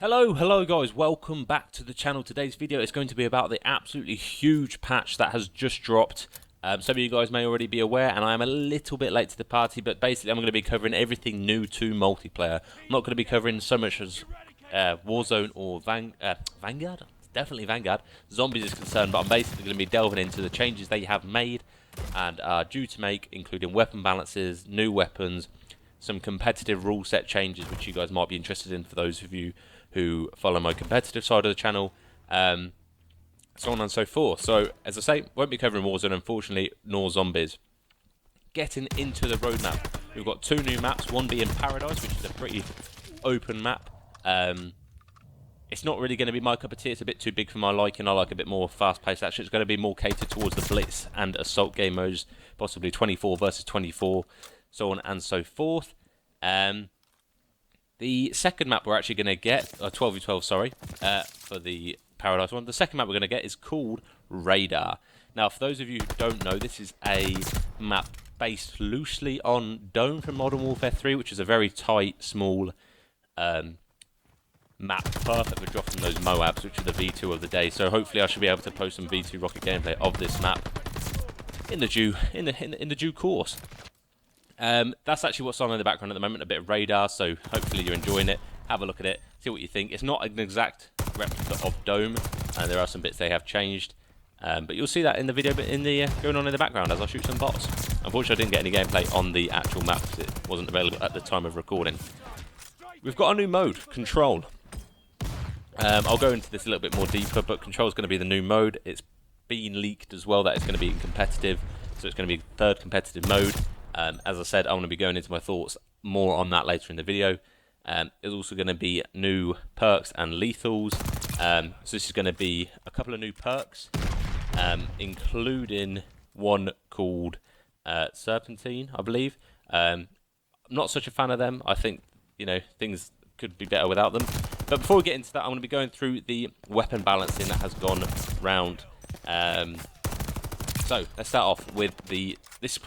Hello guys, welcome back to the channel. Today's video is going to be about the absolutely huge patch that has just dropped. Some of you guys may already be aware, and I am a little bit late to the party, but basically I'm going to be covering everything new to multiplayer. I'm not going to be covering so much as Warzone or Vanguard. Definitely Vanguard. Zombies is concerned, but I'm basically going to be delving into the changes they have made and are due to make, including weapon balances, new weapons, some competitive rule set changes which you guys might be interested in for those of you who follow my competitive side of the channel, so on and so forth. So, as I say, won't be covering Warzone, unfortunately, nor Zombies. Getting into the roadmap, we've got two new maps, one being Paradise, which is a pretty open map. It's not really going to be my cup of tea, it's a bit too big for my liking. I like a bit more fast-paced action. It's going to be more catered towards the Blitz and Assault game modes, possibly 24 versus 24, so on and so forth. The second map we're actually going to get, 12v12, sorry, for the Paradise one. The second map we're going to get is called Radar. Now, for those of you who don't know, this is a map based loosely on Dome from Modern Warfare 3, which is a very tight, small map, perfect for dropping those Moabs, which are the V2 of the day. So hopefully I should be able to post some V2 rocket gameplay of this map in the due course. That's actually what's on in the background at the moment, a bit of Radar, so hopefully you're enjoying it. Have a look at it, see what you think. It's not an exact replica of Dome, and there are some bits they have changed, but you'll see that in the video going on in the background as I shoot some bots. Unfortunately, I didn't get any gameplay on the actual map because it wasn't available at the time of recording. We've got a new mode, Control. I'll go into this a little bit more deeper, but Control is going to be the new mode. It's been leaked as well that it's going to be competitive, so it's going to be third competitive mode. As I said, I'm going to be going into my thoughts more on that later in the video. There's also going to be new perks and lethals. So this is going to be a couple of new perks, including one called Serpentine, I believe. I'm not such a fan of them. I think, you know, things could be better without them. But before we get into that, I'm going to be going through the weapon balancing that has gone round. So let's start off with this.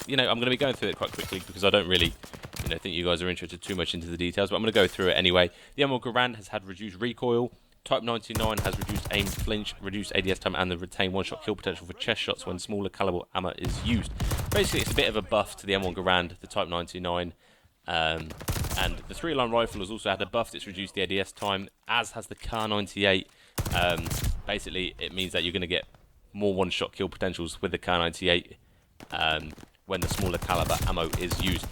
You know, I'm going to be going through it quite quickly because I don't really, think you guys are interested too much into the details. But I'm going to go through it anyway. The Vanguard has had reduced recoil. Type 99 has reduced aim flinch, reduced ADS time, and the retained one-shot kill potential for chest shots when smaller caliber ammo is used. Basically, it's a bit of a buff to the M1 the Type 99. And the 3-line rifle has also had a buff that's reduced the ADS time, as has the Kar 98. Basically, it means that you're going to get more one-shot kill potentials with the Kar 98 when the smaller caliber ammo is used.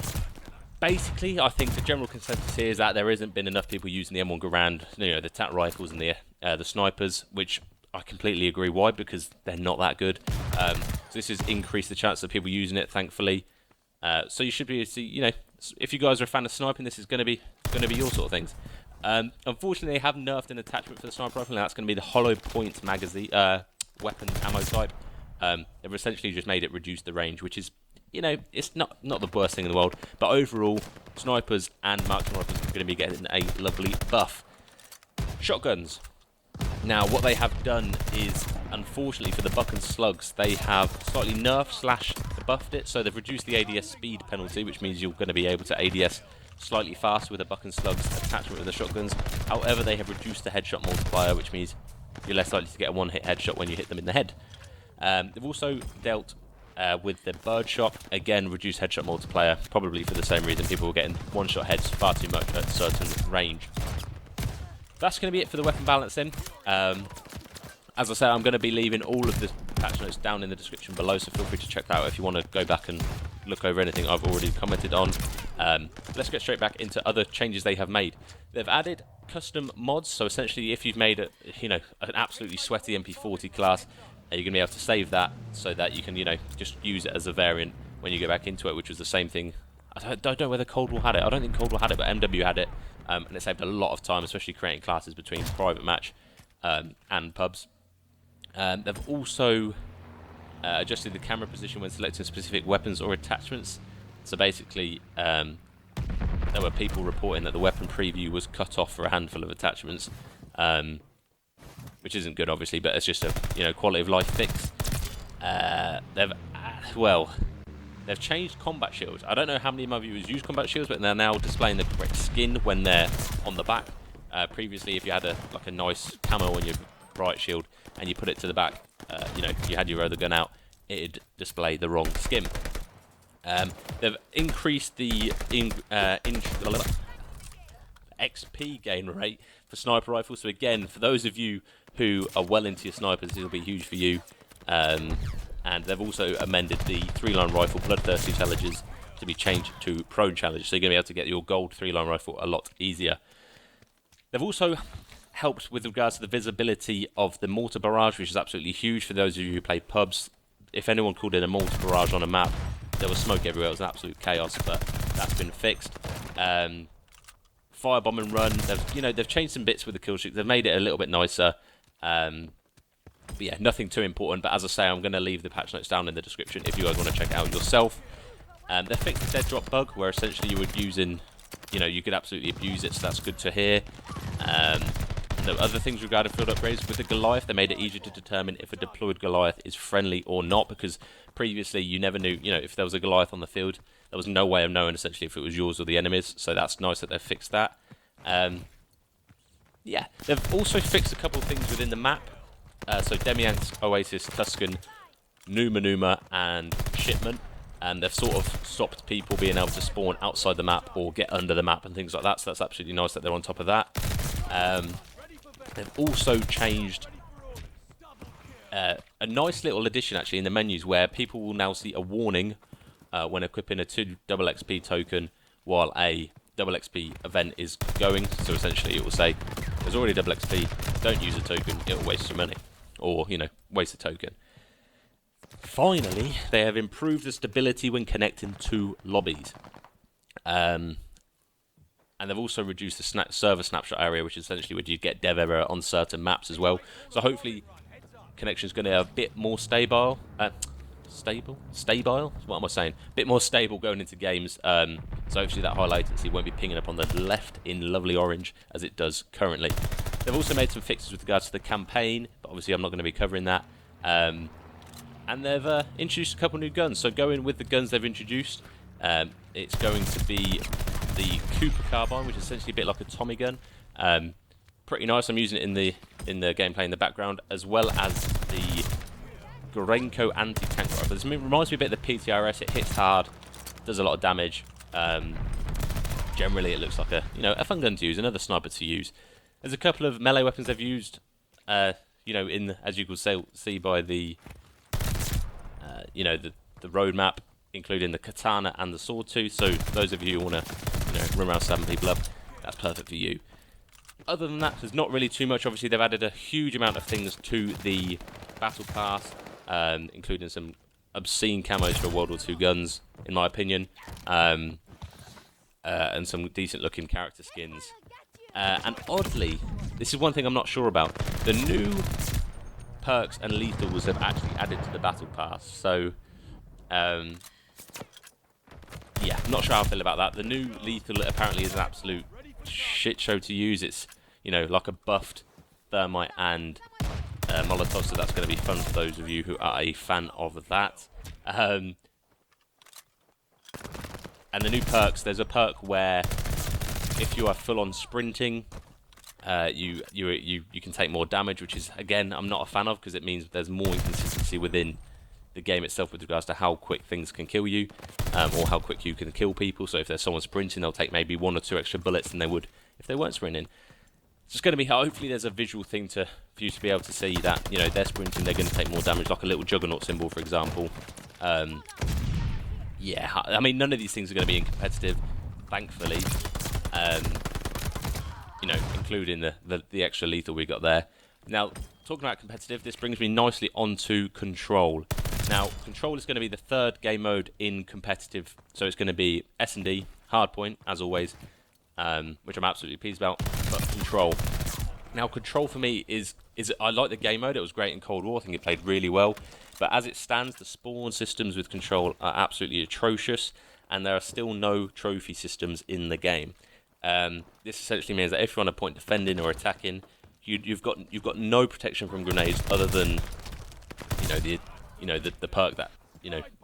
Basically, I think the general consensus here is that there hasn't been enough people using the M1 Garand, the TAC rifles and the snipers, which I completely agree. Why? Because they're not that good. So this has increased the chance of people using it, thankfully. So you should be able to see, if you guys are a fan of sniping, this is going to be your sort of things. Unfortunately, they have nerfed an attachment for the sniper rifle, and that's going to be the hollow point magazine weapon ammo type. They've essentially just made it reduce the range, which is, it's not the worst thing in the world. But overall, snipers and marksman rifles are going to be getting a lovely buff. Shotguns. Now, what they have done is, unfortunately for the buck and slugs, they have slightly nerfed / buffed it. So they've reduced the ADS speed penalty, which means you're going to be able to ADS slightly faster with a buck and slugs attachment with the shotguns. However, they have reduced the headshot multiplier, which means you're less likely to get a one-hit headshot when you hit them in the head. They've also dealt with the birdshot. Again, reduced headshot multiplier, probably for the same reason. People were getting one-shot heads far too much at a certain range. That's going to be it for the weapon balancing. As I said, I'm going to be leaving all of the patch notes down in the description below, so feel free to check that out if you want to go back and look over anything I've already commented on. Let's get straight back into other changes they have made. They've added custom mods, so essentially if you've made an absolutely sweaty MP40 class, you're going to be able to save that so that you can, just use it as a variant when you go back into it, which was the same thing. I don't know whether Cold War had it. I don't think Cold War had it, but MW had it, and it saved a lot of time, especially creating classes between private match and pubs. They've also adjusted the camera position when selecting specific weapons or attachments. So basically, there were people reporting that the weapon preview was cut off for a handful of attachments, which isn't good, obviously, but it's just a quality of life fix. They've changed combat shields. I don't know how many of my viewers use combat shields, but they're now displaying the correct skin when they're on the back. Previously, if you had like a nice camo on your riot shield and you put it to the back, you know, you had your other gun out, it'd display the wrong skin. They've increased the XP gain rate for sniper rifles. So again, for those of you who are well into your snipers, this will be huge for you. And they've also amended the 3-line rifle bloodthirsty challenges to be changed to prone challenge. So you're going to be able to get your gold 3-line rifle a lot easier. They've also helped with regards to the visibility of the mortar barrage, which is absolutely huge for those of you who play pubs. If anyone called in a mortar barrage on a map, there was smoke everywhere. It was an absolute chaos, but that's been fixed. Firebomb and run. They've changed some bits with the kill streak. They've made it a little bit nicer. But yeah, nothing too important. But as I say, I'm going to leave the patch notes down in the description if you guys want to check it out yourself. They fixed the dead drop bug, where essentially you would use you could absolutely abuse it, so that's good to hear. The other things regarding field upgrades, with the Goliath, they made it easier to determine if a deployed Goliath is friendly or not, because previously you never knew, if there was a Goliath on the field, there was no way of knowing essentially if it was yours or the enemy's, so that's nice that they've fixed that. Yeah, they've also fixed a couple of things within the map. So Demiansk, Oasis, Tuscan, Numa, and Shipment. And they've sort of stopped people being able to spawn outside the map or get under the map and things like that, so that's absolutely nice that they're on top of that. They've also changed a nice little addition actually in the menus, where people will now see a warning when equipping a 2 double XP token while a double XP event is going. So essentially it will say, there's already double XP, don't use a token, it'll waste your money. Or, waste a token. Finally, they have improved the stability when connecting to lobbies. And they've also reduced the server snapshot area, which is essentially where you get dev error on certain maps as well. So hopefully, connection's going to be a bit more stable. Stable? What am I saying? A bit more stable going into games. So hopefully that high latency won't be pinging up on the left in lovely orange as it does currently. They've also made some fixes with regards to the campaign, but obviously I'm not going to be covering that. And they've introduced a couple new guns. So going with the guns they've introduced, it's going to be the Cooper Carbine, which is essentially a bit like a Tommy gun. Pretty nice. I'm using it in the gameplay in the background, as well as the Gorenko anti-tank rifle. This reminds me a bit of the PTRS. It hits hard, does a lot of damage. Generally, it looks like a fun gun to use, another sniper to use. There's a couple of melee weapons they've used. As you could see by the the roadmap, including the katana and the sword tooth. So those of you who want to run around stabbing people up, that's perfect for you. Other than that, there's not really too much. Obviously, they've added a huge amount of things to the battle pass, including some obscene camos for World War II guns, in my opinion, and some decent-looking character skins. And oddly, this is one thing I'm not sure about. The new perks and lethals have actually added to the battle pass. So, yeah, I'm not sure how I feel about that. The new lethal apparently is an absolute shit show to use. It's, like a buffed thermite and Molotov, so that's going to be fun for those of you who are a fan of that. And the new perks, there's a perk where if you are full on sprinting, you can take more damage, which is, again, I'm not a fan of, because it means there's more inconsistency within the game itself with regards to how quick things can kill you, or how quick you can kill people. So if there's someone sprinting, they'll take maybe 1 or 2 extra bullets than they would if they weren't sprinting. It's just going to be, hopefully there's a visual thing for you to be able to see that, they're sprinting, they're going to take more damage, like a little juggernaut symbol, for example. Yeah, I mean, none of these things are going to be in competitive, thankfully. Including the extra lethal we got there. Now, talking about competitive, this brings me nicely onto Control. Now, Control is going to be the 3rd game mode in competitive, so it's going to be S&D, Hardpoint, as always, which I'm absolutely pleased about, but Control. Now, Control for me is I like the game mode. It was great in Cold War. I think it played really well, but as it stands, the spawn systems with Control are absolutely atrocious, and there are still no trophy systems in the game. This essentially means that if you're on a point defending or attacking, you've got no protection from grenades other than the perk that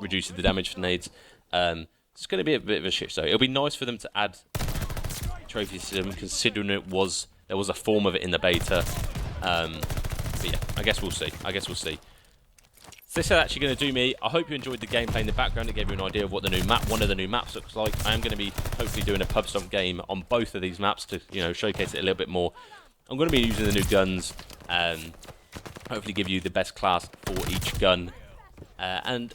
reduces the damage for nades. It's going to be a bit of a shit show. It'll be nice for them to add trophy system, considering it was there was a form of it in the beta. But yeah, I guess we'll see. So this is actually going to do me. I hope you enjoyed the gameplay in the background. It gave you an idea of what the new map, one of the new maps looks like. I am going to be hopefully doing a pub stomp game on both of these maps to, showcase it a little bit more. I'm going to be using the new guns and hopefully give you the best class for each gun. And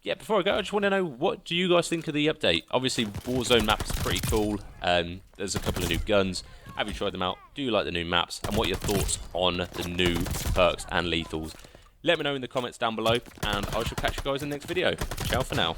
yeah, before I go, I just want to know, what do you guys think of the update? Obviously, Warzone map's pretty cool. There's a couple of new guns. Have you tried them out? Do you like the new maps? And what are your thoughts on the new perks and lethals? Let me know in the comments down below, and I shall catch you guys in the next video. Ciao for now.